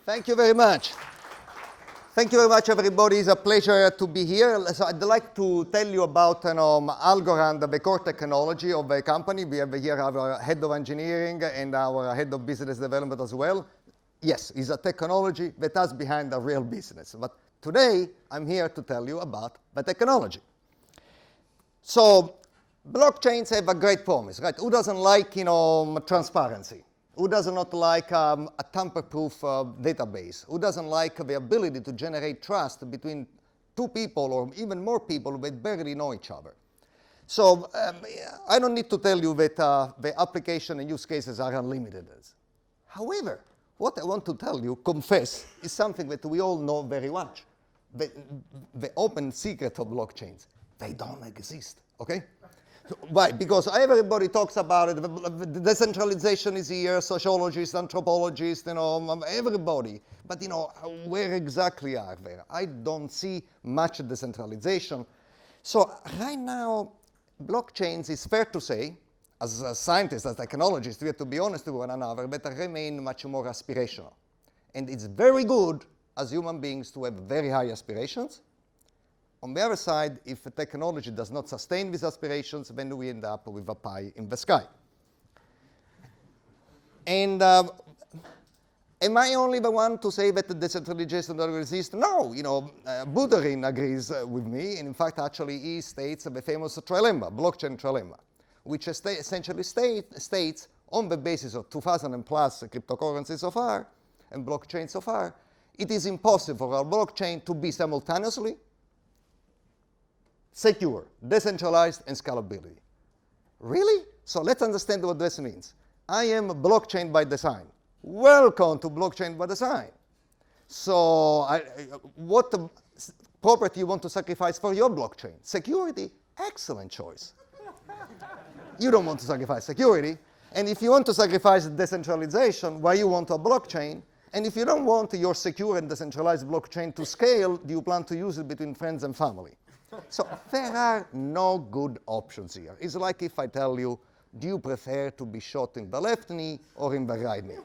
Thank you very much. Thank you very much, everybody. It's a pleasure to be here. So I'd like to tell you about Algorand, the core technology of the company. We have here our head of engineering and our head of business development as well. Yes, it's a technology that has behind a real business. But today, I'm here to tell you about the technology. So blockchains have a great promise, right? Who doesn't like, transparency? Who does not like a tamper-proof database? Who doesn't like the ability to generate trust between two people or even more people that barely know each other? So I don't need to tell you that the application and use cases are unlimited. However, what I want to tell you, confess, is something that we all know very much. The open secret of blockchains, they don't exist, okay? Why? Because everybody talks about it. The decentralization is here, sociologists, anthropologists, everybody. But, where exactly are they? I don't see much decentralization. So right now, blockchains, it's fair to say, as scientists, as technologists, we have to be honest with one another, but remain much more aspirational. And it's very good as human beings to have very high aspirations. On the other side, if a technology does not sustain these aspirations, then we end up with a pie in the sky. And am I only the one to say that the decentralization doesn't exist? No, Buterin agrees with me, and in fact, actually, he states the famous trilemma, blockchain trilemma, which essentially states, on the basis of 2,000 plus cryptocurrencies so far, and blockchains so far, it is impossible for a blockchain to be simultaneously secure, decentralized, and scalability. Really? So let's understand what this means. I am a blockchain by design. Welcome to blockchain by design. So what property you want to sacrifice for your blockchain? Security? Excellent choice. You don't want to sacrifice security. And if you want to sacrifice decentralization, why you want a blockchain? And if you don't want your secure and decentralized blockchain to scale, do you plan to use it between friends and family? So there are no good options here. It's like if I tell you, do you prefer to be shot in the left knee or in the right knee?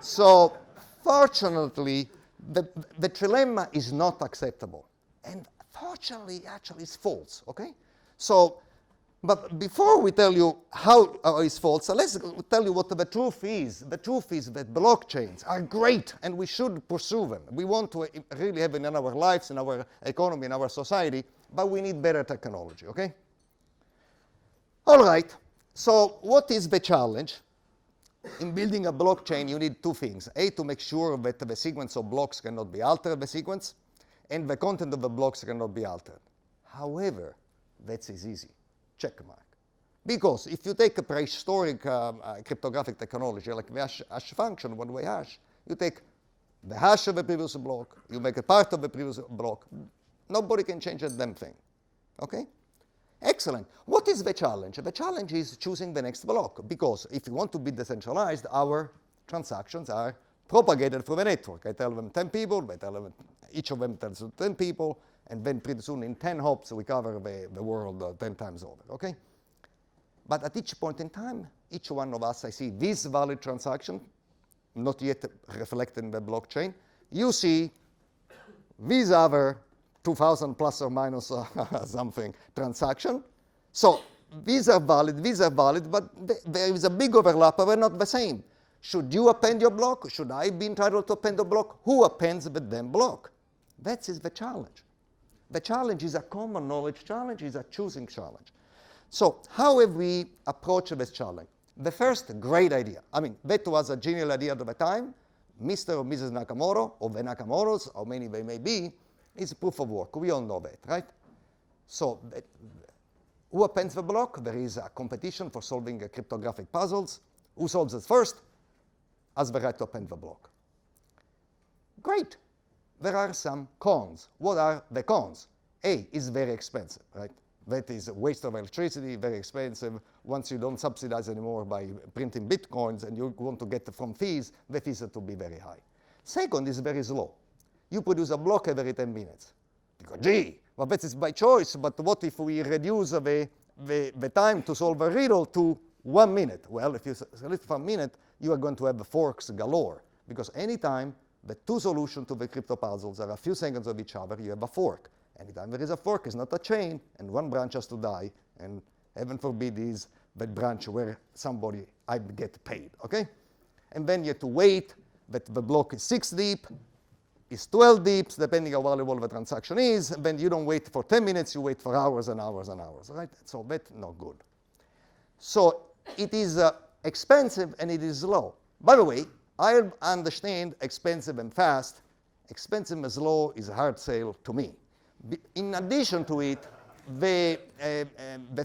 So fortunately, the trilemma is not acceptable. And fortunately, actually, it's false, okay? So, but before we tell you how it's false, so let's tell you what the truth is. The truth is that blockchains are great, and we should pursue them. We want to really have it in our lives, in our economy, in our society, but we need better technology, okay? All right, so what is the challenge? In building a blockchain, you need two things. A, to make sure that the sequence of blocks cannot be altered, the sequence, and the content of the blocks cannot be altered. However, that is easy. Check mark. Because if you take a prehistoric cryptographic technology like the hash function, one-way hash, you take the hash of the previous block, you make a part of the previous block, nobody can change a damn thing. Okay? Excellent. What is the challenge? The challenge is choosing the next block, because if you want to be decentralized, our transactions are propagated through the network. I tell them 10 people, each of them tells 10 people, and then pretty soon in 10 hops we cover the world 10 times over, okay? But at each point in time, each one of us, I see this valid transaction, not yet reflected in the blockchain. You see this other 2,000 plus or minus something transaction. So these are valid, but there is a big overlap, but they're not the same. Should you append your block? Should I be entitled to append a block? Who appends the damn block? That is the challenge. The challenge is a common knowledge challenge, is a choosing challenge. So how have we approached this challenge? The first great idea, that was a genial idea at the time, Mr. or Mrs. Nakamoto, or the Nakamotos, how many they may be, is proof of work. We all know that, right? So who appends the block? There is a competition for solving cryptographic puzzles. Who solves it first has the right to append the block. Great. There are some cons. What are the cons? A, is very expensive, right? That is a waste of electricity, very expensive. Once you don't subsidize anymore by printing bitcoins and you want to get from fees, the fees have to be very high. Second, is very slow. You produce a block every 10 minutes. You go, gee, well, that is by choice, but what if we reduce the time to solve a riddle to 1 minute? Well, if you select for a minute, you are going to have forks galore, because anytime the two solutions to the crypto puzzles are a few seconds of each other, you have a fork. Anytime there is a fork, it's not a chain, and one branch has to die, and heaven forbid is that branch where somebody I get paid, okay? And then you have to wait that the block is 6 deep, is 12 deep, depending on how valuable the transaction is, and then you don't wait for 10 minutes, you wait for hours and hours and hours, right? So that's not good. So it is expensive and it is slow. By the way, I understand expensive and fast. Expensive and slow is a hard sale to me. In addition to it, the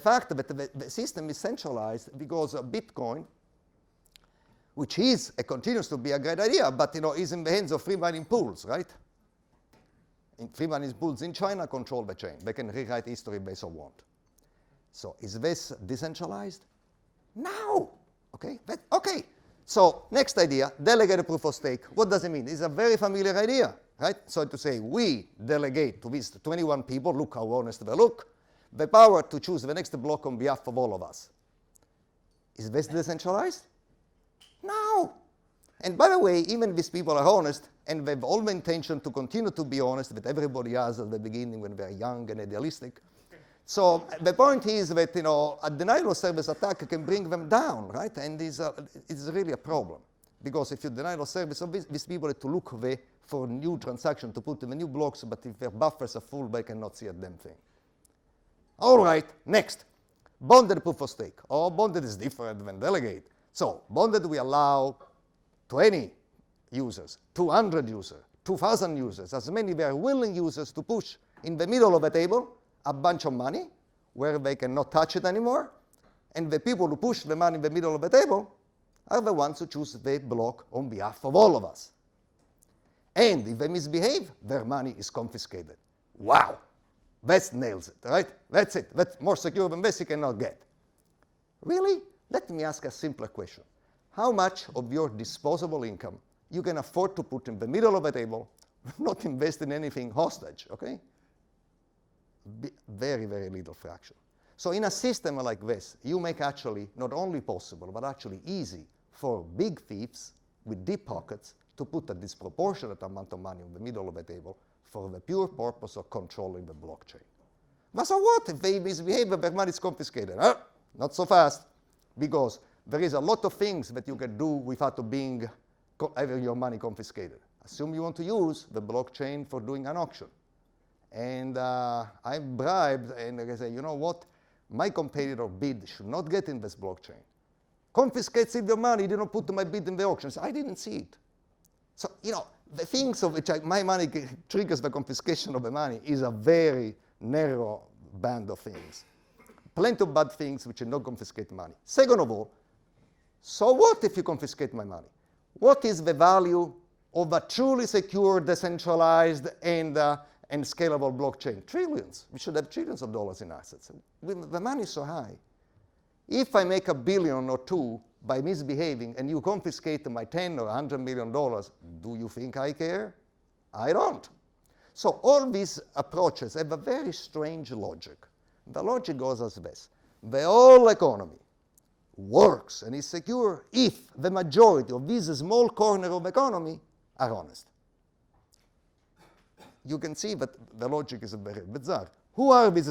fact that the system is centralized because Bitcoin, which is and continues to be a great idea, but is in the hands of free mining pools, right? Free mining pools in China control the chain. They can rewrite history if they so want. So is this decentralized? No. Okay. Okay. So next idea, delegated proof of stake. What does it mean? It's a very familiar idea, right? So to say we delegate to these 21 people, look how honest they look, the power to choose the next block on behalf of all of us. Is this decentralized? No. And by the way, even these people are honest, and they have all the intention to continue to be honest that everybody has at the beginning when they're young and idealistic. So the point is that a denial of service attack can bring them down, right? And it's really a problem. Because if you deny of service, these people have to look for new transaction to put in the new blocks, but if their buffers are full, they cannot see a damn thing. All right, next. Bonded proof of stake. Oh, bonded is different than delegate. So bonded we allow 20 users, 200 users, 2,000 users, as many very willing users to push in the middle of a table a bunch of money where they cannot touch it anymore. And the people who push the money in the middle of the table are the ones who choose the block on behalf of all of us. And if they misbehave, their money is confiscated. Wow, that nails it, right? That's it. That's more secure than this you cannot get. Really? Let me ask a simpler question. How much of your disposable income you can afford to put in the middle of a table, not invest in anything hostage, okay? Very, very little fraction. So in a system like this, you make actually not only possible, but actually easy for big thieves with deep pockets to put a disproportionate amount of money in the middle of a table for the pure purpose of controlling the blockchain. But so what if they misbehave and their money is confiscated? Not so fast, because there is a lot of things that you can do without having your money confiscated. Assume you want to use the blockchain for doing an auction. And I'm bribed, and I say, you know what? My competitor bid should not get in this blockchain. Confiscate Silvio money, didn't put my bid in the auction. So I didn't see it. So, the things of which my money triggers the confiscation of the money is a very narrow band of things. Plenty of bad things which do not confiscate money. Second of all, so what if you confiscate my money? What is the value of a truly secure, decentralized, and scalable blockchain? Trillions. We should have trillions of dollars in assets. The money is so high. If I make $1 billion or $2 billion by misbehaving and you confiscate my $10 or $100 million, do you think I care? I don't. So all these approaches have a very strange logic. The logic goes as this. The whole economy works and is secure if the majority of this small corner of the economy are honest. You can see that the logic is very bizarre. Who are these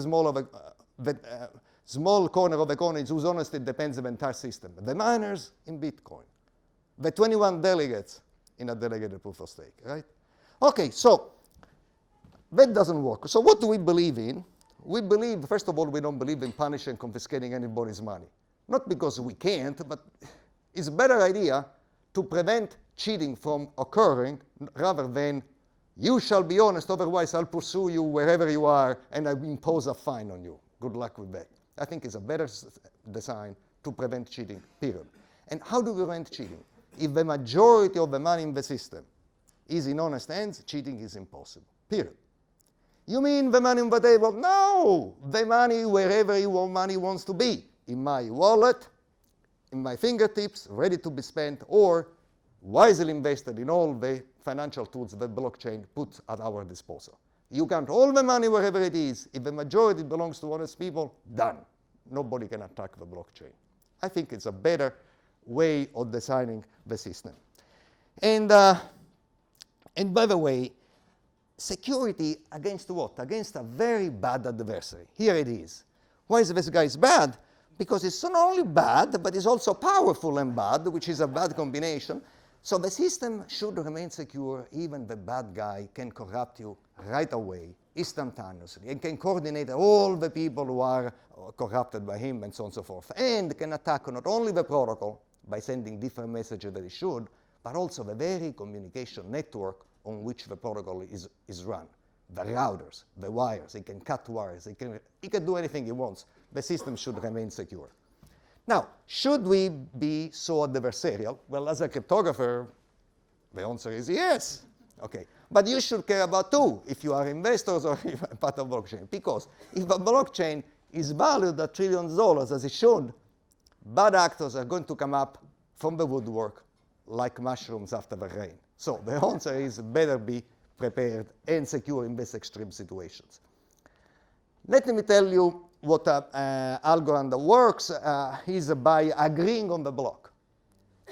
small corner of the economy whose honesty depends on the entire system? The miners in Bitcoin. The 21 delegates in a delegated proof of stake, right? Okay, so that doesn't work. So what do we believe in? We believe, first of all, we don't believe in punishing and confiscating anybody's money. Not because we can't, but it's a better idea to prevent cheating from occurring rather than you shall be honest, otherwise I'll pursue you wherever you are and I'll impose a fine on you. Good luck with that. I think it's a better design to prevent cheating, period. And how do we prevent cheating? If the majority of the money in the system is in honest hands, cheating is impossible, period. You mean the money on the table? No! The money wherever your money wants to be. In my wallet, in my fingertips, ready to be spent, or wisely invested in all the financial tools that blockchain puts at our disposal. You count all the money wherever it is. If the majority belongs to honest people, done. Nobody can attack the blockchain. I think it's a better way of designing the system. And And by the way, security against what? Against a very bad adversary. Here it is. Why is this guy bad? Because it's not only bad, but it's also powerful and bad, which is a bad combination. So the system should remain secure. Even the bad guy can corrupt you right away, instantaneously, and can coordinate all the people who are corrupted by him, and so on and so forth, and can attack not only the protocol by sending different messages that it should, but also the very communication network on which the protocol is run. The routers, the wires, he can cut wires, he can do anything he wants. The system should remain secure. Now, should we be so adversarial? Well, as a cryptographer, the answer is yes. Okay. But you should care about too, if you are investors or if you're part of blockchain. Because if a blockchain is valued at trillions of dollars, as it should, bad actors are going to come up from the woodwork like mushrooms after the rain. So the answer is better be prepared and secure in these extreme situations. Let me tell you what Algorand works is by agreeing on the block.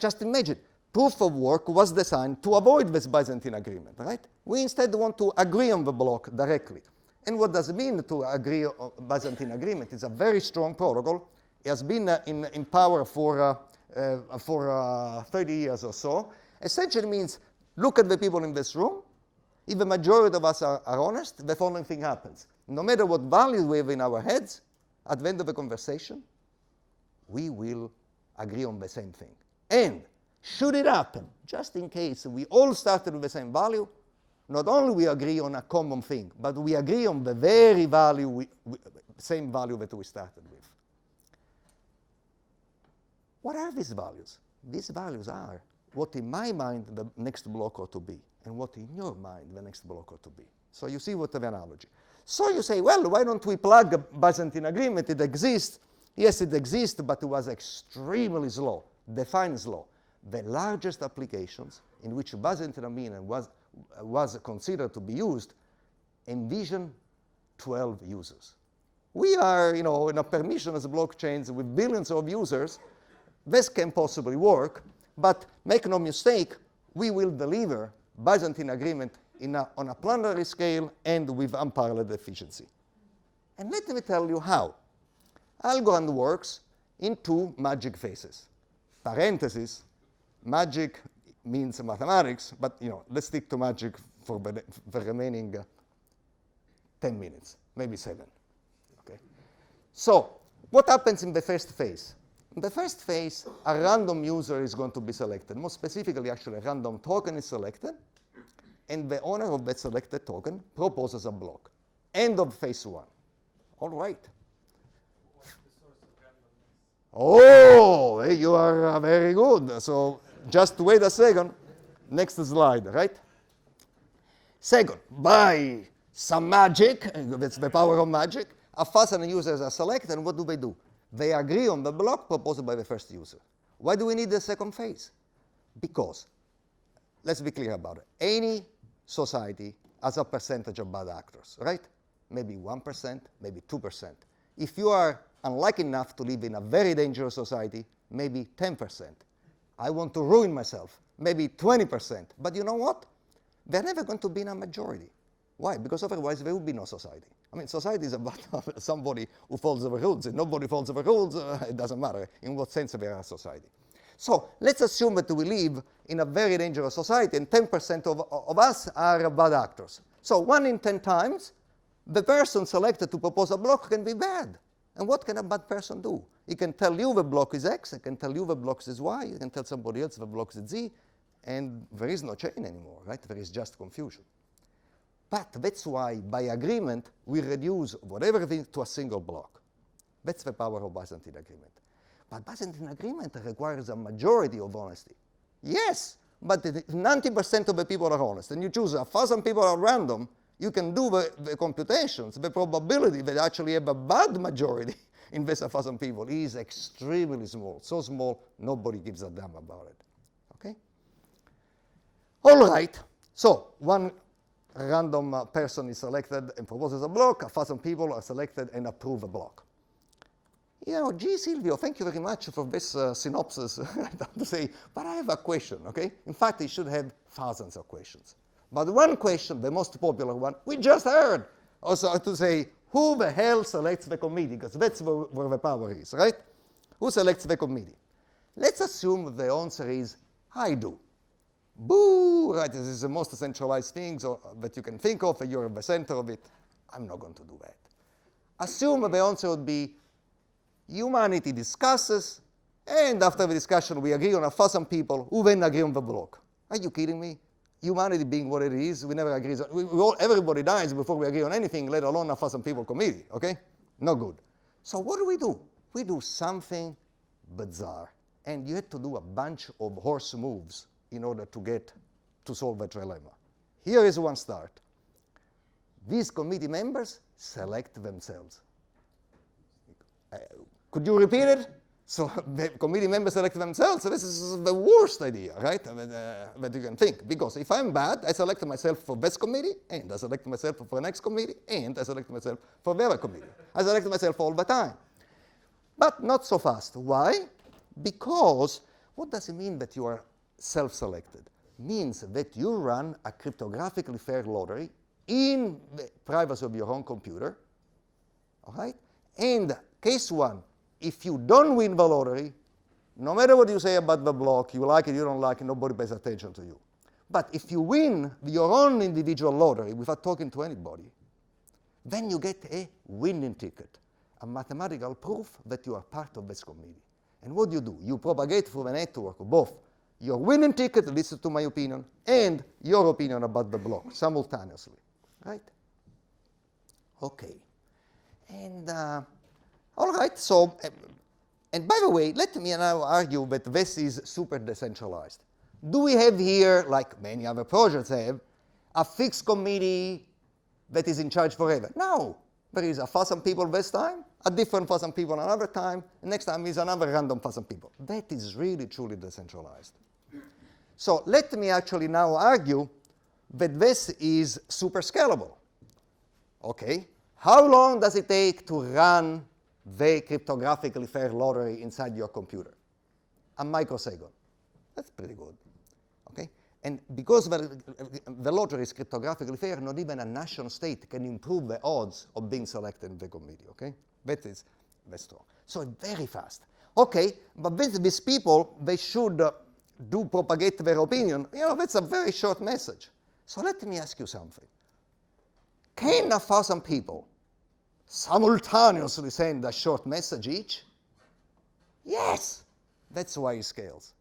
Just imagine, proof of work was designed to avoid this Byzantine agreement, right? We instead want to agree on the block directly. And what does it mean to agree on Byzantine agreement? It's a very strong protocol. It has been in power for 30 years or so. Essentially means, look at the people in this room. If the majority of us are honest, the following thing happens. No matter what values we have in our heads, at the end of the conversation, we will agree on the same thing. And should it happen, just in case we all started with the same value, not only we agree on a common thing, but we agree on the very same value that we started with. What are these values? These values are what in my mind the next block ought to be, and what in your mind the next block ought to be. So you see what the analogy. So you say, well, why don't we plug a Byzantine agreement? It exists. Yes, it exists, but it was extremely slow, defined slow. The largest applications in which Byzantine agreement was considered to be used envision 12 users. We are, in a permissionless blockchains with billions of users. This can possibly work, but make no mistake, we will deliver Byzantine agreement on a planetary scale and with unparalleled efficiency. And let me tell you how. Algorand works in two magic phases. Parentheses, magic means mathematics, but let's stick to magic for the remaining 10 minutes, maybe 7. Okay. So what happens in the first phase? In the first phase, a random user is going to be selected. More specifically, actually, a random token is selected, and the owner of that selected token proposes a block. End of phase 1. All right. What's the source of randomness? Oh, you are very good. So just wait a second. Next slide, right? Second, by some magic, that's the power of magic, 1,000 users are selected, and what do? They agree on the block proposed by the first user. Why do we need the second phase? Because, let's be clear about it, any society has a percentage of bad actors, right? Maybe 1%, maybe 2%. If you are unlucky enough to live in a very dangerous society, maybe 10%. I want to ruin myself, maybe 20%. But you know what? They're never going to be in a majority. Why? Because otherwise there will be no society. I mean, society is about somebody who follows the rules. If nobody follows the rules, it doesn't matter in what sense we are a society. So let's assume that we live in a very dangerous society and 10% of us are bad actors. So 1 in 10 times, the person selected to propose a block can be bad. And what can a bad person do? He can tell you the block is X, he can tell you the block is Y, he can tell somebody else the block is Z, and there is no chain anymore, right? There is just confusion. But that's why, by agreement, we reduce whatever it is to a single block. That's the power of Byzantine agreement. But Byzantine agreement requires a majority of honesty. Yes, but if 90% of the people are honest, and you choose 1,000 people are random, you can do the computations. The probability that actually have a bad majority in this 1,000 people is extremely small. So small, nobody gives a damn about it. Okay? All right. So one random person is selected and proposes a block. 1,000 people are selected and approve a block. Gee, Silvio, thank you very much for this synopsis. I have to say, but I have a question, okay? In fact, it should have thousands of questions. But one question, the most popular one, we just heard. Also to say, who the hell selects the committee? Because that's where the power is, right? Who selects the committee? Let's assume the answer is, I do. Boo, right? This is the most centralized thing that you can think of, and you're at the center of it. I'm not going to do that. Assume the answer would be, humanity discusses, and after the discussion we agree on 1,000 people who then agree on the block. Are you kidding me? Humanity being what it is, we never agree. Everybody dies before we agree on anything, let alone 1,000 people committee, okay? No good. So what do? We do something bizarre. And you had to do a bunch of horse moves in order to solve that trilemma. Here is one start. These committee members select themselves. Could you repeat it? So the committee members select themselves. So this is the worst idea, right, that you can think. Because if I'm bad, I select myself for this committee, and I select myself for the next committee, and I select myself for the other committee. I select myself all the time. But not so fast. Why? Because what does it mean that you are self-selected? It means that you run a cryptographically fair lottery in the privacy of your own computer, all right? And case one, if you don't win the lottery, no matter what you say about the block, you like it, you don't like it, nobody pays attention to you. But if you win your own individual lottery without talking to anybody, then you get a winning ticket, a mathematical proof that you are part of this committee. And what do? You propagate through the network both your winning ticket, listen to my opinion, and your opinion about the block simultaneously, right? Okay. And all right, so, and by the way, let me now argue that this is super decentralized. Do we have here, like many other projects have, a fixed committee that is in charge forever? No. There is 1,000 people this time, a different 1,000 people another time, and next time is another random 1,000 people. That is really, truly decentralized. So let me actually now argue that this is super scalable. Okay, how long does it take to run the cryptographically fair lottery inside your computer? A microsecond. That's pretty good. Okay? And because the lottery is cryptographically fair, not even a nation state can improve the odds of being selected in the committee. Okay? That's strong. So very fast. Okay, but these people, they should do propagate their opinion. You know, that's a very short message. So let me ask you something. Can 1,000 people simultaneously send a short message each? Yes. That's why it scales.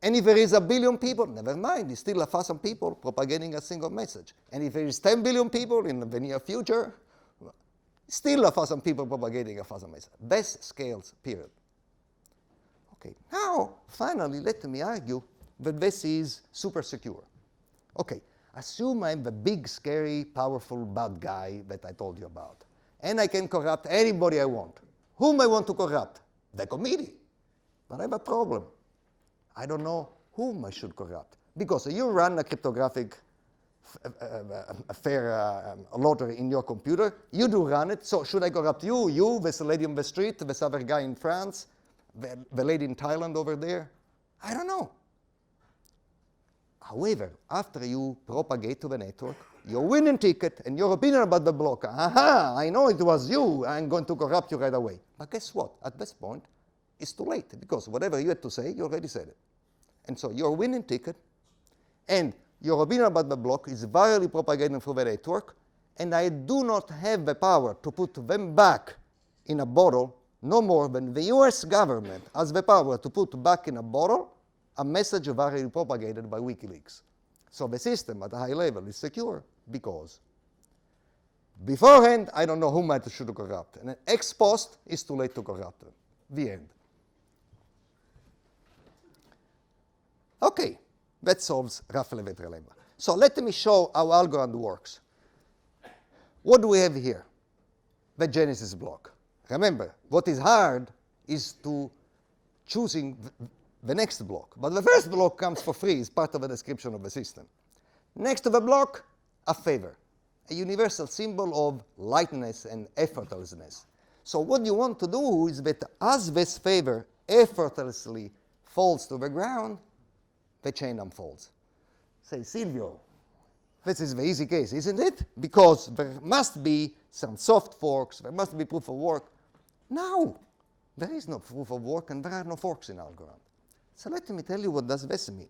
And if there is 1 billion people, never mind, it's still 1,000 people propagating a single message. And if there is 10 billion people in the near future, still 1,000 people propagating 1,000 messages. Best scales, period. Okay, now, finally, let me argue that this is super secure. Okay, assume I'm the big, scary, powerful, bad guy that I told you about. And I can corrupt anybody I want. Whom I want to corrupt? The committee. But I have a problem. I don't know whom I should corrupt. Because you run a cryptographic fair lottery in your computer. You do run it. So should I corrupt you, this lady on the street, this other guy in France, the lady in Thailand over there? I don't know. However, after you propagate to the network your winning ticket and your opinion about the block, aha, I know it was you, I'm going to corrupt you right away. But guess what? At this point, it's too late, because whatever you had to say, you already said it. And so your winning ticket and your opinion about the block is virally propagated through the network, and I do not have the power to put them back in a bottle no more than the US government has the power to put back in a bottle a message virally propagated by WikiLeaks. So the system at a high level is secure because beforehand, I don't know whom I should corrupt. And ex post, it's too late to corrupt them. The end. Okay, that solves roughly the trilemma. So let me show how Algorand works. What do we have here? The Genesis block. Remember, what is hard is to choosing the next block. But the first block comes for free, it's part of a description of the system. Next to the block, a favor, a universal symbol of lightness and effortlessness. So what you want to do is that as this favor effortlessly falls to the ground, the chain unfolds. Say, Silvio, This is the easy case, isn't it? Because there must be some soft forks, there must be proof of work. No, there is no proof of work and there are no forks in Algorand. So let me tell you what does this mean.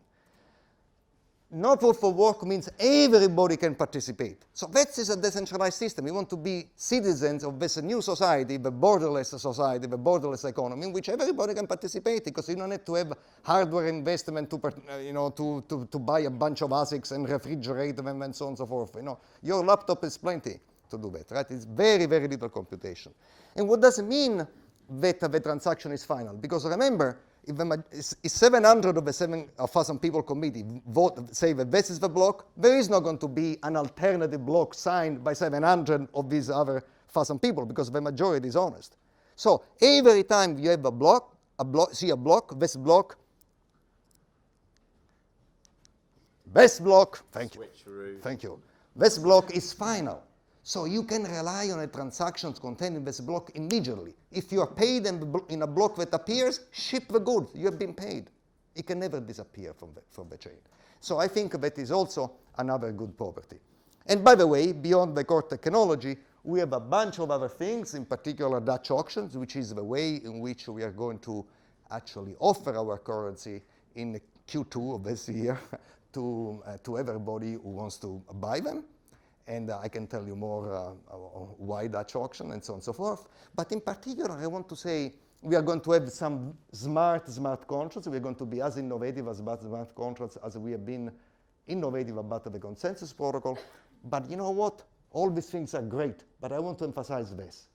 No proof of work means everybody can participate. So that is a decentralized system. We want to be citizens of this new society, the borderless society, the borderless economy, in which everybody can participate, because you don't need to have hardware investment to buy a bunch of ASICs and refrigerate them and so on and so forth. Your laptop is plenty to do that, right? It's very, very little computation. And what does it mean that the transaction is final? Because remember, if 700 of the 7,000 people committee vote, say that this is the block, there is not going to be an alternative block signed by 700 of these other 1,000 people, because the majority is honest. So every time you have a block, this block, thank you, thank you. This block is final. So you can rely on the transactions contained in this block immediately. If you are paid in a block that appears, ship the goods. You have been paid. It can never disappear from the chain. So I think that is also another good property. And by the way, beyond the core technology, we have a bunch of other things, in particular Dutch auctions, which is the way in which we are going to actually offer our currency in Q2 of this year to everybody who wants to buy them. And I can tell you more why Dutch auction and so on and so forth. But in particular, I want to say we are going to have some smart contracts. We are going to be as innovative as smart contracts as we have been innovative about the consensus protocol. But you know what? All these things are great, but I want to emphasize this.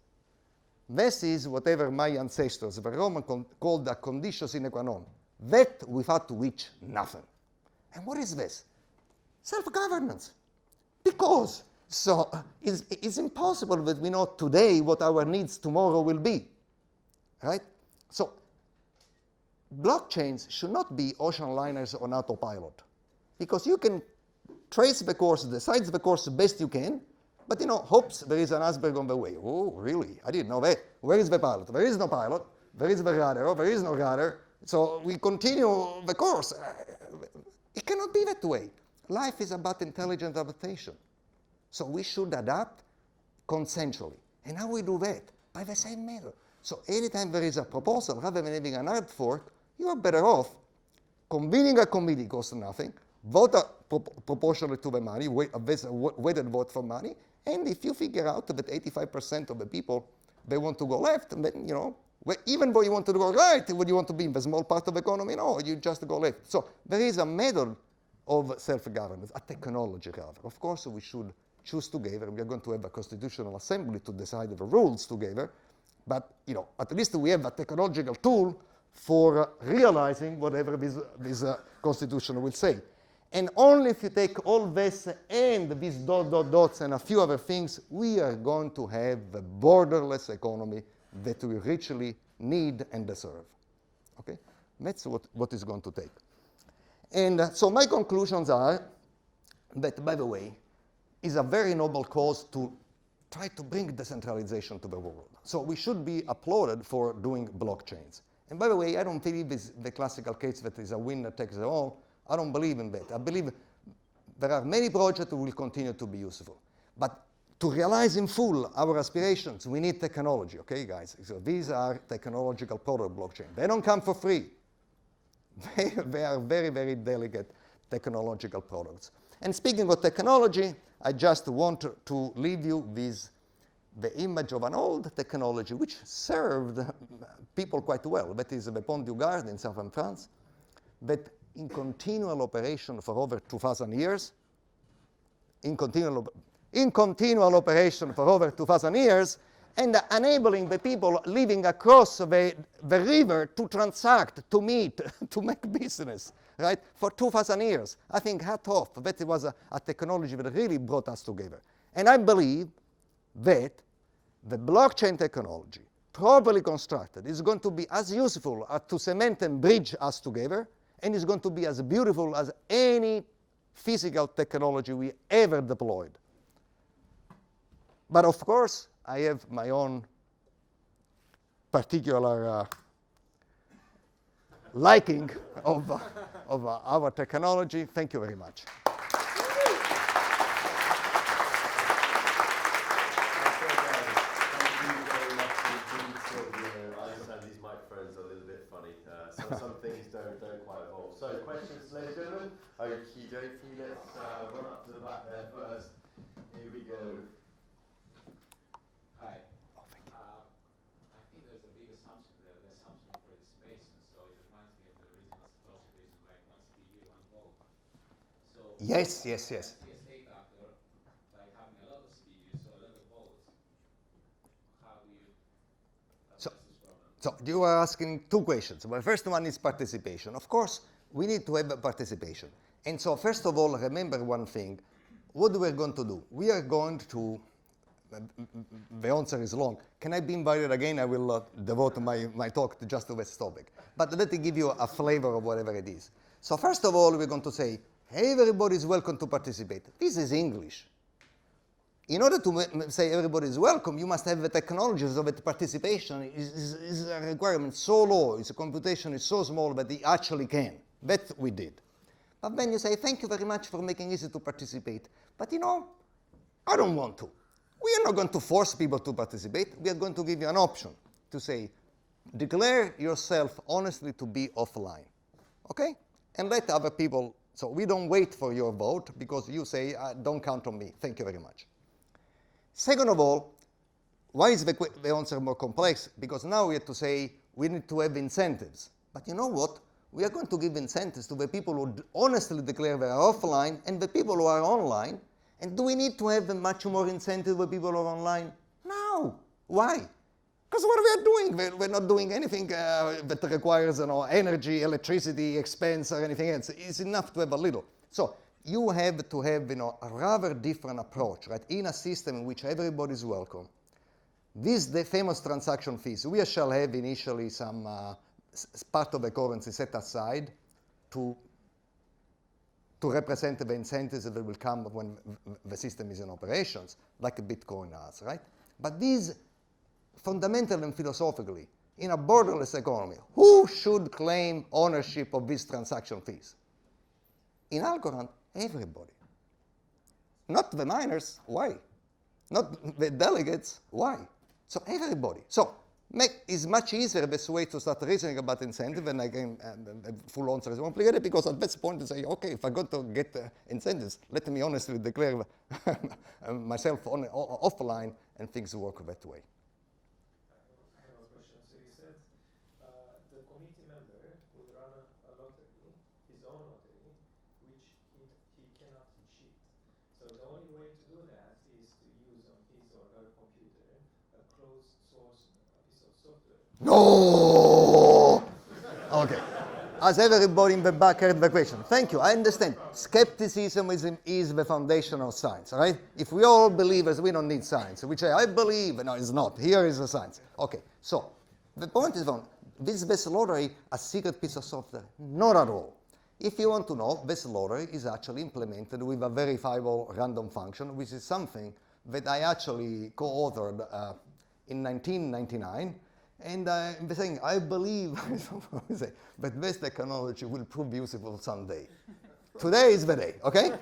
This is whatever my ancestors, the Romans, called a conditio sine qua non. That without which nothing. And what is this? Self-governance. Because it's impossible that we know today what our needs tomorrow will be, right? So blockchains should not be ocean liners on autopilot, because you can trace the course, decide the course the best you can, but hopes there is an iceberg on the way. Oh, really? I didn't know that. Where is the pilot? There is no pilot. There is the rudder. Oh, there is no rudder. So we continue the course. It cannot be that way. Life is about intelligent adaptation. So we should adapt consensually. And how we do that? By the same method. So anytime there is a proposal, rather than having an hard fork, you are better off convening a committee, costs nothing, vote proportionally to the money, weighted vote for money, and if you figure out that 85% of the people, they want to go left, then, even though you want to go right, would you want to be in the small part of the economy? No, you just go left. So there is a method of self-governance, a technology rather. Of course, we should choose together. We are going to have a constitutional assembly to decide the rules together. But, at least we have a technological tool for realizing whatever this constitution will say. And only if you take all this and these dots and a few other things, we are going to have a borderless economy that we richly need and deserve. Okay? That's what it's going to take. And so my conclusions are that, by the way, is a very noble cause to try to bring decentralization to the world. So we should be applauded for doing blockchains. And by the way, I don't believe it's the classical case that is a winner takes it all. I don't believe in that. I believe there are many projects that will continue to be useful. But to realize in full our aspirations, we need technology, okay, guys? So these are technological product blockchain. They don't come for free. They are very, very delicate technological products. And speaking of technology, I just want to leave you with the image of an old technology which served people quite well. That is the Pont du Gard in southern France, that in continual operation for over 2,000 years, in continual operation for over 2,000 years, and enabling the people living across the river to transact, to meet, to make business, right, for 2,000 years. I think hat off, that was a technology that really brought us together. And I believe that the blockchain technology, properly constructed, is going to be as useful to cement and bridge us together, and is going to be as beautiful as any physical technology we ever deployed. But of course, I have my own particular liking of our technology. Thank you very much. questions, ladies and gentlemen? Okie dokie, let's run up to the back there first. Here we go. Hi. I think there's a big assumption there, the assumption of participation. So it reminds me of the original socialism, like one speaker, one vote. So Yes, yes, yes. a state actor, like having a lot of speakers, so a lot of votes. How do you So- address this problem? So you are asking two questions. The first one is participation. Of course, we need to have a participation. And so first of all, remember one thing. What we're going to do, we are going to, the answer is long. Can I be invited again? I will devote my talk to just to this topic. But let me give you a flavor of whatever it is. So first of all, we're going to say, hey, everybody is welcome to participate. This is English. In order to say everybody is welcome, you must have the technology so that participation is a requirement so low, its computation is so small that it actually can. That we did. But then you say, thank you very much for making it easy to participate. But you know, I don't want to. We are not going to force people to participate. We are going to give you an option to say, declare yourself honestly to be offline. Okay? And let other people, so we don't wait for your vote because you say, don't count on me. Thank you very much. Second of all, why is the answer more complex? Because now we have to say we need to have incentives. But you know what? We are going to give incentives to the people who honestly declare they are offline and the people who are online. And do we need to have much more incentive for people who are online? No. Why? Because what we are doing, we're not doing anything that requires energy, electricity, expense, or anything else. It's enough to have a little. So you have to have a rather different approach, right? In a system in which everybody is welcome. The famous transaction fees, we shall have initially some part of the currency set aside to represent the incentives that will come when the system is in operations, like Bitcoin has, right? But these, fundamentally and philosophically, in a borderless economy, who should claim ownership of these transaction fees? In Algorand, everybody. Not the miners, why? Not the delegates, why? So everybody. So it's much easier this way to start reasoning about incentive, and again, the full answer is complicated because at this point you say, okay, if I got to get incentives, let me honestly declare myself offline, and things work that way. I have a question. So you said the committee member will run a lottery, his own lottery, which he cannot cheat. So the only way to do that is to use on his or her computer a closed source piece of software. No! Okay. As everybody in the back heard the question. Thank you. I understand. Skepticism is the foundation of science, right? If we all believers, we don't need science. We say, I believe. No, it's not. Here is the science. Okay. So the point is, this lottery a secret piece of software? Not at all. If you want to know, this lottery is actually implemented with a verifiable random function, which is something that I actually co-authored in 1999. And I'm saying, I believe that this technology will prove useful someday. Today is the day, okay?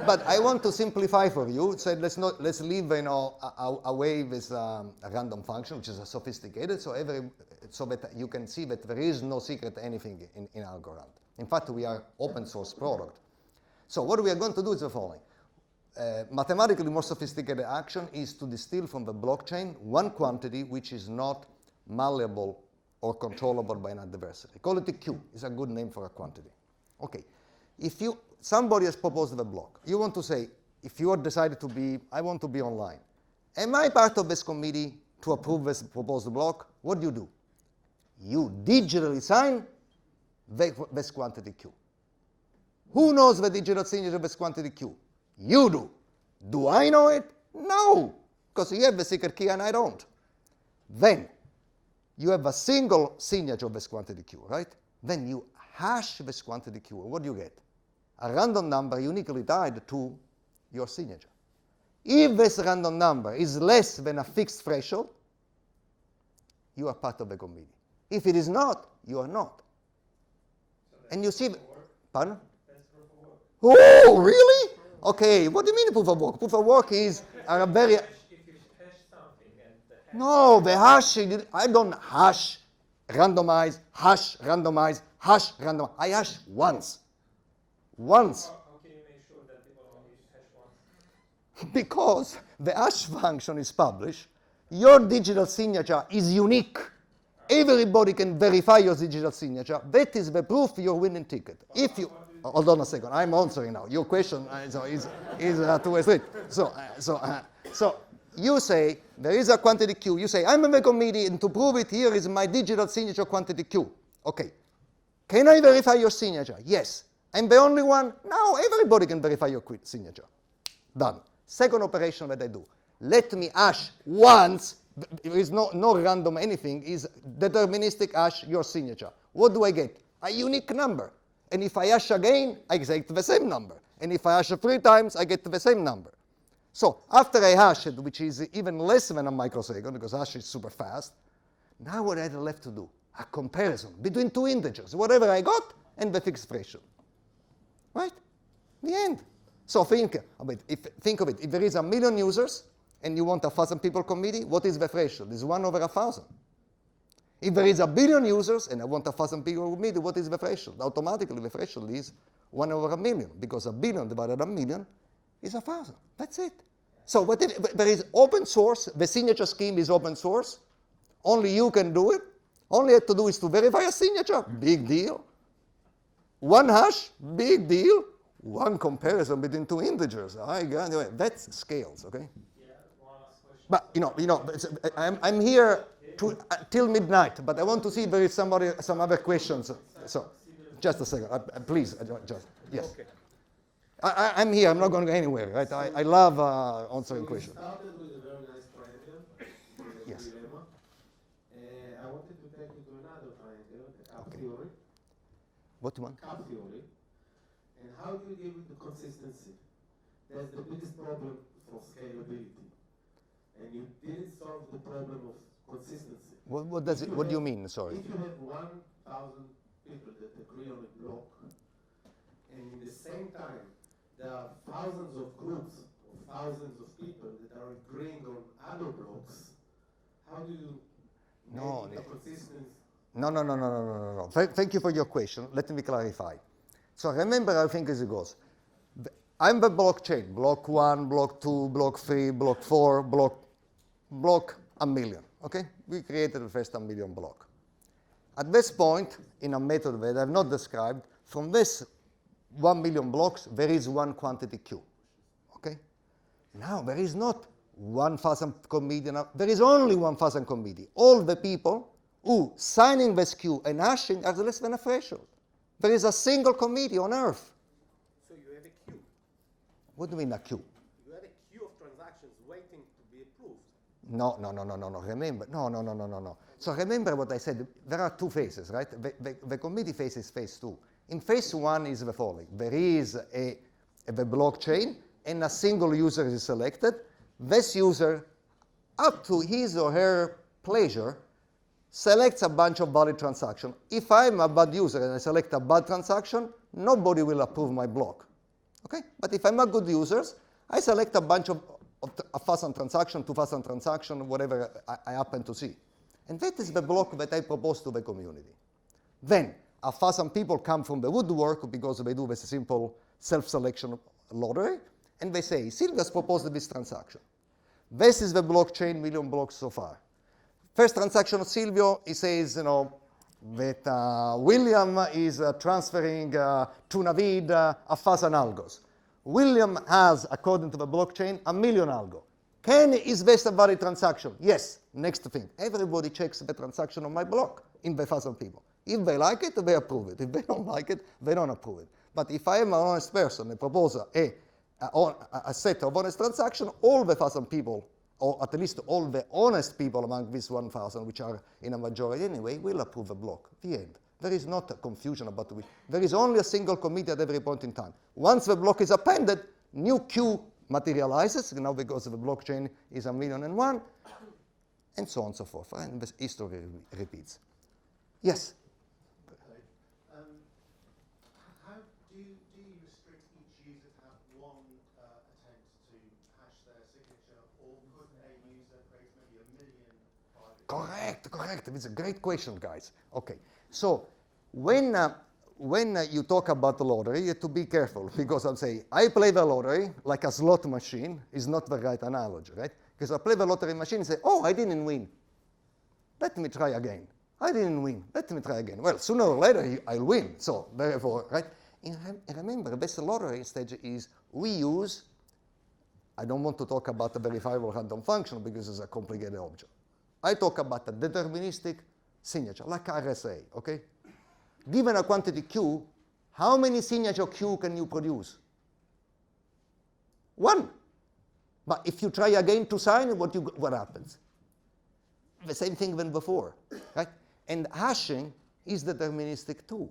But I want to simplify for you. So let's leave away this random function, which is sophisticated, so that you can see that there is no secret anything in Algorand. In fact, we are open source product. So what we are going to do is the following. Mathematically more sophisticated action is to distill from the blockchain one quantity which is not malleable or controllable by an adversary. Call it a Q. It's a good name for a quantity. Okay. If somebody has proposed the block, you want to say, if you are decided to be, I want to be online. Am I part of this committee to approve this proposed block? What do? You digitally sign this quantity Q. Who knows the digital signature of this quantity Q? You do. Do I know it? No, because you have the secret key and I don't. Then you have a single signature of this quantity Q, right? Then you hash this quantity Q. What do you get? A random number uniquely tied to your signature. If this random number is less than a fixed threshold, you are part of the committee. If it is not, you are not. So And you see, pardon? that's proof of work. Oh, really? Okay, what do you mean proof of work? Proof of work is a very... If you hash something and the hash No, the hashing, I don't hash, randomize, hash, randomize, hash, randomize. I hash once. once. How can you make sure that people only hash once? Because the hash function is published, your digital signature is unique. Everybody can verify your digital signature. That is the proof you're winning ticket. If you, hold on a second, I'm answering now. Your question is two-way street. So you say there is a quantity Q. You say I'm in the committee, and to prove it, here is my digital signature quantity Q. Okay. Can I verify your signature? Yes. I'm the only one? No, everybody can verify your signature. Done. Second operation that I do. Let me hash once. There is no random anything. Is deterministic hash your signature. What do I get? A unique number. And if I hash again, I get the same number. And if I hash 3 times, I get the same number. So after I hash it, which is even less than a microsecond, because hash is super fast, now what I have left to do? A comparison between 2 integers, whatever I got, and the fixed threshold. Right? The end. So think of it. If there is 1 million users, and you want 1,000 people committee, what is the threshold? It's 1 over 1,000. If there is 1 billion users, and I want 1,000 people committee, what is the threshold? Automatically, the threshold is 1 over 1 million, because 1 billion divided by 1 million is 1,000. That's it. So there is open source. The signature scheme is open source. Only you can do it. All you have to do is to verify a signature. Big deal. 1 hash. Big deal. 1 comparison between 2 integers. That's scales, okay? But I'm here till midnight. But I want to see if there is some other questions. So, just a second, please. Yes. Okay. I'm here. I'm not going to go anywhere. Right? I love answering questions. We started with a very nice triangle, the Yes. trilemma. I wanted to take you to another triangle, the cap Okay. theory. What do you want? Cap theory. And how do you deal with the consistency? That's the biggest problem for scalability. And you didn't solve the problem of consistency. What do you mean? Sorry. If you have 1,000 people that agree on a block, and in the same time there are thousands of groups or thousands of people that are agreeing on other blocks, how do you make the consistency? No. Thank you for your question. Let me clarify. So remember how I think as it goes. I'm the blockchain. Block 1, block 2, block 3, block 4, block 1 million. Okay? We created the first 1 million block. At this point, in a method that I have not described, from this 1 million blocks, there is 1 quantity Q. Okay? Now, there is not 1,000 committee. There is only 1,000 committee. All the people who signing this Q and hashing are less than a threshold. There is a single committee on Earth. So you have a queue. What do you mean a queue? You have a queue of transactions waiting to be approved. No. Remember, no. So remember what I said. There are 2 phases, right? The committee phase is phase 2. In phase 1 is the following. There is the blockchain, and a single user is selected. This user, up to his or her pleasure, selects a bunch of valid transactions. If I'm a bad user and I select a bad transaction, nobody will approve my block. Okay? But if I'm a good user, I select a bunch of 1,000 transactions, 2,000 transactions, whatever I happen to see. And that is the block that I propose to the community. Then 1,000 people come from the woodwork because they do this simple self-selection lottery, and they say, Silvio's proposed this transaction. This is the blockchain, million blocks so far. First transaction of Silvio, he says, that William is transferring to Navid 1,000 algos. William has, according to the blockchain, 1 million algo. Is this a valid transaction? Yes. Next thing, everybody checks the transaction on my block in the 1,000 people. If they like it, they approve it. If they don't like it, they don't approve it. But if I am an honest person and propose a set of honest transactions, all the 1,000 people, or at least all the honest people among these 1,000, which are in a majority anyway, will approve the block. The end. There is not a confusion about it. There is only a single committee at every point in time. Once the block is appended, new queue materializes, now because the blockchain is 1,000,001, and so on and so forth. And the history repeats. Yes? How do you restrict each user to have one attempt to hash their signature, or could a user create maybe 1 million private? Correct. It's a great question, guys. Okay, so when when you talk about the lottery, you have to be careful because I'm saying I play the lottery like a slot machine is not the right analogy, right? Because I play the lottery machine and say, oh, I didn't win. Let me try again. I didn't win. Let me try again. Well, sooner or later I'll win. So therefore, right? And remember, the best lottery stage is we use. I don't want to talk about the verifiable random function because it's a complicated object. I talk about a deterministic signature, like RSA, okay? Given a quantity Q, how many signature Q can you produce? One. But if you try again to sign, what happens? The same thing than before, right? And hashing is deterministic too.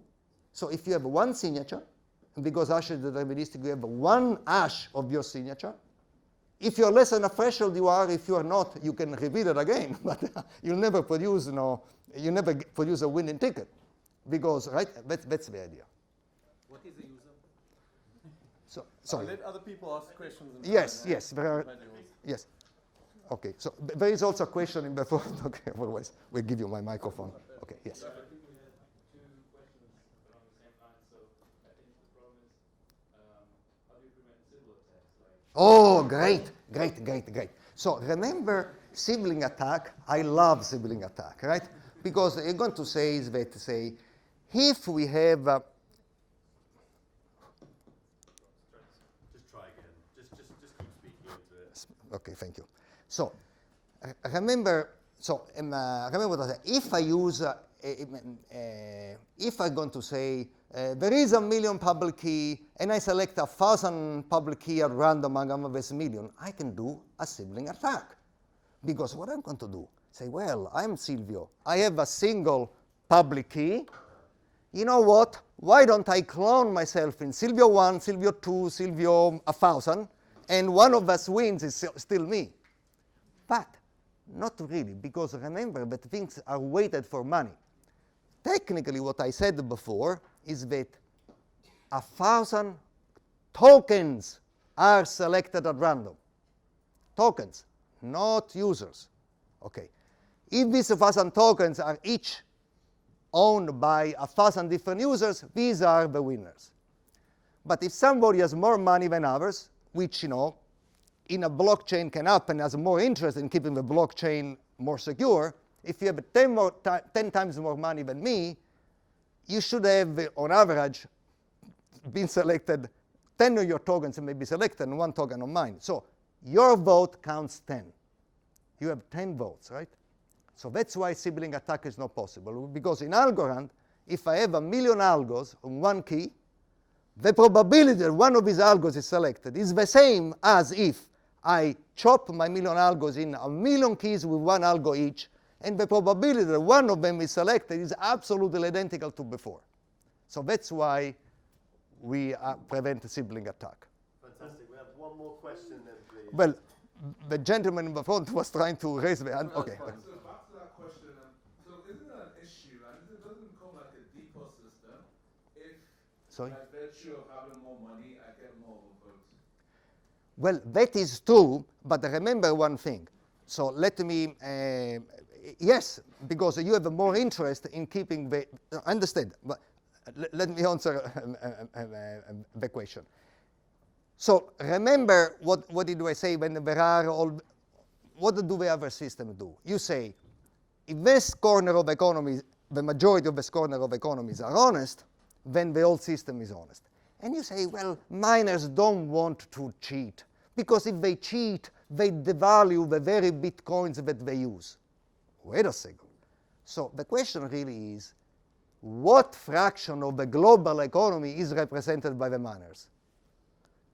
So if you have one signature, and because hash is deterministic, you have one hash of your signature. If you're less than a threshold, you are. If you are not, you can repeat it again, but you'll never produce, you never produce a winning ticket, because right, that's the idea. What is a user? So sorry. Let other people ask questions. Yes, there are. Yes. Okay. So there is also a question in the front. Okay. Otherwise, we'll give you my microphone. Okay. Yes. I think we had two questions along the same line. So I think the problem is how do you prevent civil attacks? Oh, great. So remember sibling attack. I love sibling attack, right? Because you're going to say is that if we have Just try again. Just keep speaking into it. okay, thank you. So remember that if I use if I'm going to say there is a million public key and I select 1,000 public key at random among this million, I can do a sibling attack. Because what I'm going to do, say, well, I'm Silvio. I have a single public key. You know what? Why don't I clone myself in Silvio 1, Silvio 2, Silvio 1,000, and one of us wins is still me. But not really, because remember that things are weighted for money. Technically, what I said before is that 1,000 tokens are selected at random. Tokens, not users. Okay. If these 1,000 tokens are each owned by 1,000 different users, these are the winners. But if somebody has more money than others, which, in a blockchain can happen, has more interest in keeping the blockchain more secure, if you have 10 times more money than me, you should have, on average, been selected, 10 of your tokens may be selected and 1 token of mine. So your vote counts 10. You have 10 votes, right? So that's why sibling attack is not possible. Because in Algorand, if I have 1,000,000 algos on one key, the probability that one of these algos is selected is the same as if I chop my 1,000,000 algos in 1,000,000 keys with one algo each, and the probability that one of them is selected is absolutely identical to before. So that's why we prevent sibling attack. Fantastic. We have one more question then, please. Well, the gentleman in the front was trying to raise the hand. Okay. So back to that question, so isn't it an issue, and it doesn't become like a depot system if, Sorry? by virtue of having more money, I get more votes? Well, that is true, but remember one thing. So let me, yes, because you have more interest in keeping the, understand, but let me answer the question. So remember, what did I say when there are all, what do the other systems do? You say, if this corner of the economy, the majority of this corner of economies are honest, then the whole system is honest. And you say, well, miners don't want to cheat, because if they cheat, they devalue the very bitcoins that they use. Wait a second. So the question really is, what fraction of the global economy is represented by the miners?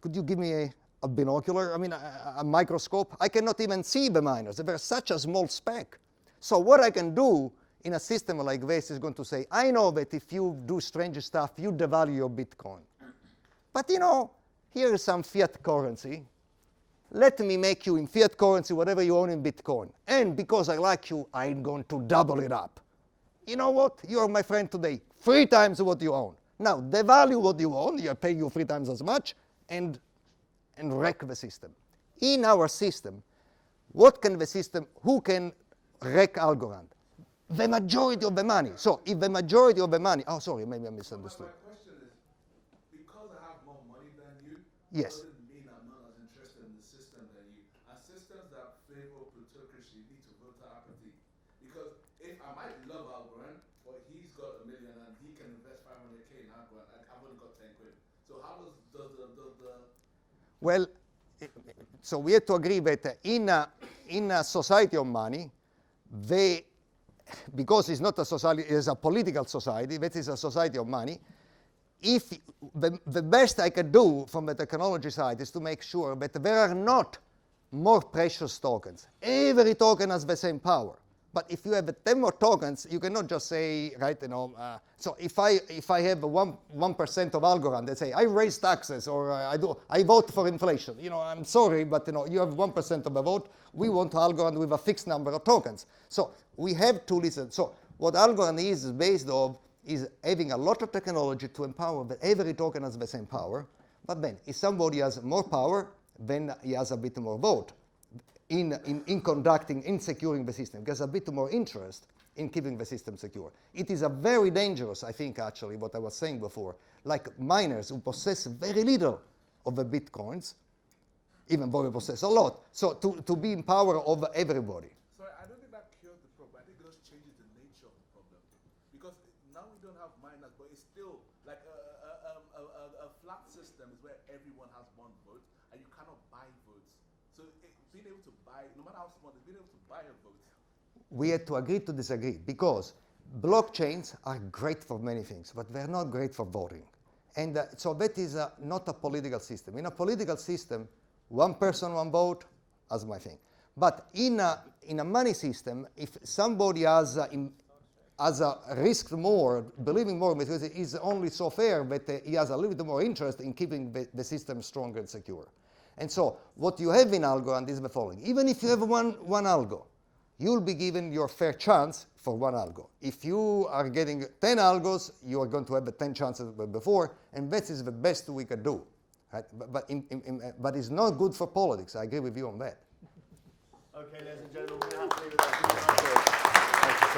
Could you give me a binocular, I mean a microscope? I cannot even see the miners. They're such a small speck. So what I can do in a system like this is going to say, I know that if you do strange stuff, you devalue your Bitcoin. But here is some fiat currency. Let me make you in fiat currency whatever you own in Bitcoin. And because I like you, I'm going to double it up. You know what? You're my friend today. 3 times what you own. Now, devalue what you own. I pay you 3 times as much. And wreck the system. In our system, what can the system, who can wreck Algorand? The majority of the money. So if the majority of the money, oh, sorry, maybe I misunderstood. My Yes. doesn't mean I'm not as interested in the system than you. And systems that favor plutocracy need to vote apathy. Because if I might love Algorand, but he's got $1 million and he can invest 500K in Algorand, I've only got 10 quid. So how does the Well, so we have to agree that in a society of money, because it's not a society, it's a political society, that is a society of money, if the best I can do from the technology side is to make sure that there are not more precious tokens. Every token has the same power. But if you have 10 more tokens, you cannot just say, right, so if I have 1% of Algorand, they say, I raise taxes or I vote for inflation. I'm sorry, but you have 1% of the vote. We want Algorand with a fixed number of tokens. So we have to listen. So what Algorand is based on is having a lot of technology to empower that every token has the same power. But then if somebody has more power, then he has a bit more vote in conducting, in securing the system. There's a bit more interest in keeping the system secure. It is a very dangerous, I think, actually, what I was saying before, like miners who possess very little of the bitcoins, even though they possess a lot. So to be in power of everybody. Sorry, I don't think that cures the problem. I think it just changes the nature of the problem. Because now we don't have miners, but it's still like a flat system is where everyone has one vote, and you cannot buy votes. So being able to buy, no matter how small, being able to buy a vote. We had to agree to disagree because blockchains are great for many things, but they're not great for voting. And so that is not a political system. In a political system, one person, one vote, as my thing. But in a money system, if somebody has risked more, believing more, because it is only so fair that he has a little bit more interest in keeping the system strong and secure. And so what you have in Algorand is the following. Even if you have one algo, you'll be given your fair chance for one algo. If you are getting 10 algos, you are going to have the 10 chances before, and that is the best we can do. Right? But it's not good for politics. I agree with you on that. Okay, ladies and gentlemen, we're happy with that.